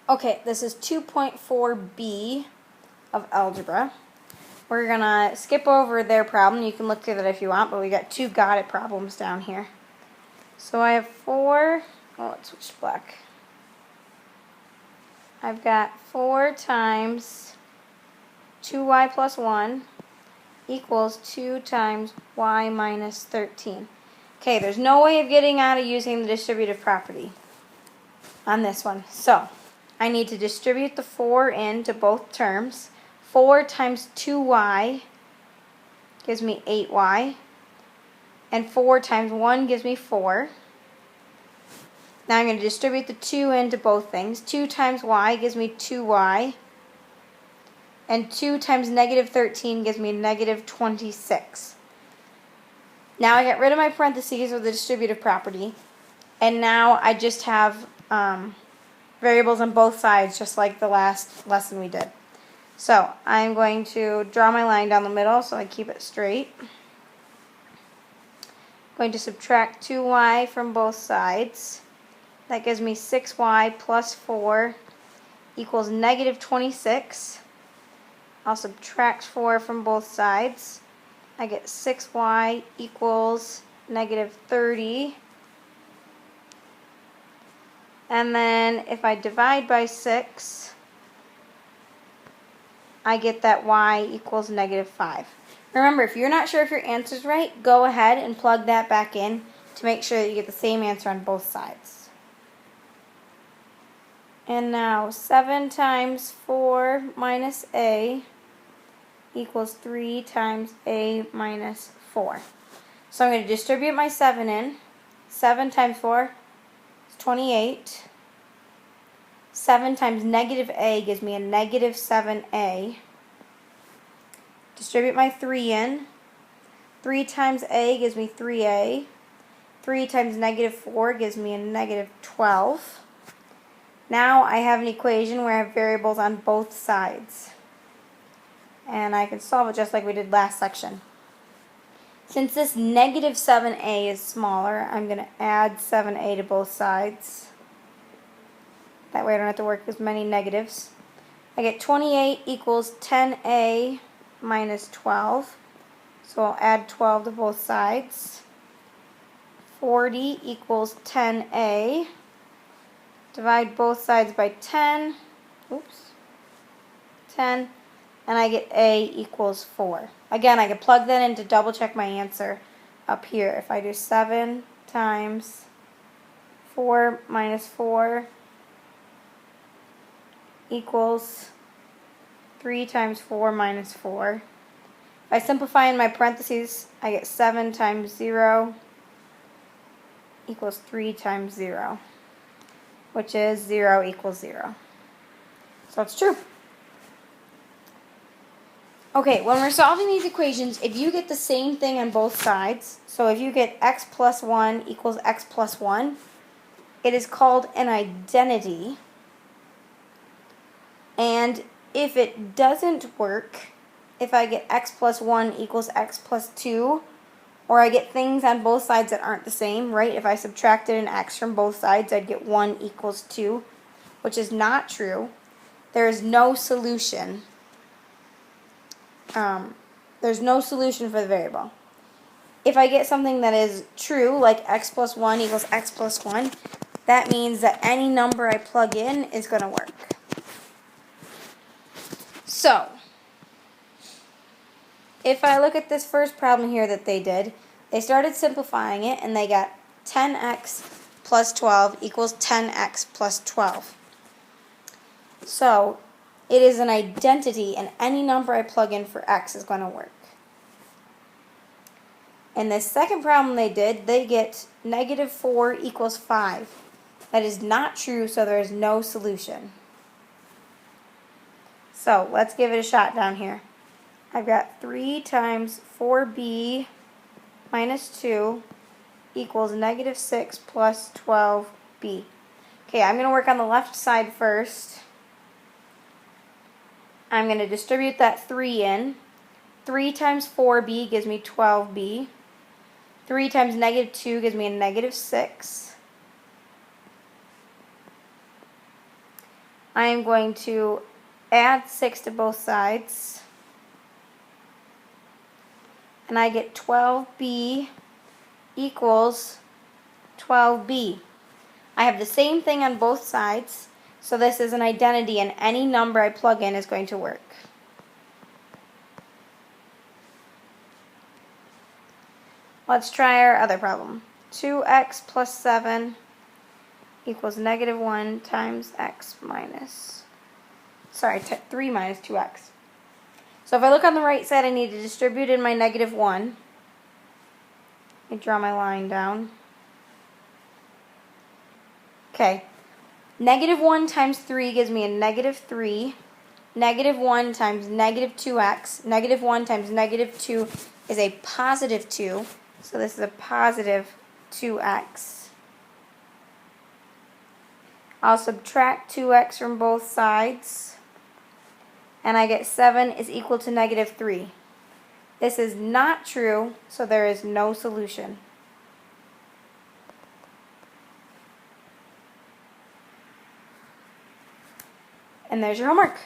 Okay, this is 2.4b of algebra. We're going to skip over their problem. You can look through that if you want, but we got two got it problems down here. So I have let's switch to black. I've got 4 times 2y plus 1 equals 2 times y minus 13. Okay, there's no way of getting out of using the distributive property on this one. So I need to distribute the 4 into both terms. 4 times 2y gives me 8y. And 4 times 1 gives me 4. Now I'm going to distribute the 2 into both things. 2 times y gives me 2y. And 2 times negative 13 gives me negative 26. Now I get rid of my parentheses with the distributive property. And now I just have variables on both sides, just like the last lesson we did. So I'm going to draw my line down the middle so I keep it straight. I'm going to subtract 2y from both sides. That gives me 6y plus 4 equals negative 26. I'll subtract 4 from both sides. I get 6y equals negative 30. And then if I divide by 6, I get that y equals negative 5. Remember, if you're not sure if your answer's right, go ahead and plug that back in to make sure that you get the same answer on both sides. And now 7 times 4 minus a equals 3 times a minus 4. So I'm going to distribute my 7 in. 7 times 4 is 28. 7 times negative a gives me a negative 7a. Distribute my 3 in. 3 times a gives me 3a. 3 times negative 4 gives me a negative 12. Now I have an equation where I have variables on both sides. And I can solve it just like we did last section. Since this negative 7a is smaller, I'm going to add 7a to both sides. That way I don't have to work as many negatives. I get 28 equals 10a minus 12. So I'll add 12 to both sides. 40 equals 10a. Divide both sides by 10. 10. And I get a equals 4. Again, I can plug that in to double check my answer up here. If I do 7 times 4 minus 4 equals 3 times 4 minus 4. If I simplify in my parentheses, I get 7 times 0 equals 3 times 0, which is 0 equals 0. So it's true. Okay, when we're solving these equations, if you get the same thing on both sides, so if you get x plus 1 equals x plus 1, it is called an identity. And if it doesn't work, if I get x plus 1 equals x plus 2, or I get things on both sides that aren't the same, right? If I subtracted an x from both sides, I'd get 1 equals 2, which is not true. There is no solution. There's no solution for the variable. If I get something that is true, like x plus 1 equals x plus 1, that means that any number I plug in is going to work. So, if I look at this first problem here that they did, they started simplifying it and they got 10x plus 12 equals 10x plus 12. So, it is an identity and any number I plug in for x is going to work. In this second problem they did, they get negative 4 equals 5. That is not true, so there is no solution. So, let's give it a shot down here. I've got 3 times 4b minus 2 equals negative 6 plus 12b. Okay, I'm going to work on the left side first. I'm going to distribute that 3 in. 3 times 4b gives me 12b. 3 times negative 2 gives me a negative 6. I am going to add 6 to both sides. And I get 12b equals 12b. I have the same thing on both sides, so this is an identity, and any number I plug in is going to work. Let's try our other problem. 2x plus 7 equals negative 1 times x minus, 3 minus 2x. So if I look on the right side, I need to distribute in my negative 1. Let me draw my line down. Okay. Negative 1 times 3 gives me a negative 3. Negative 1 times negative 2x. Negative 1 times negative 2 is a positive 2. So this is a positive 2x. I'll subtract 2x from both sides. And I get 7 is equal to negative 3. This is not true, so there is no solution. And there's your homework.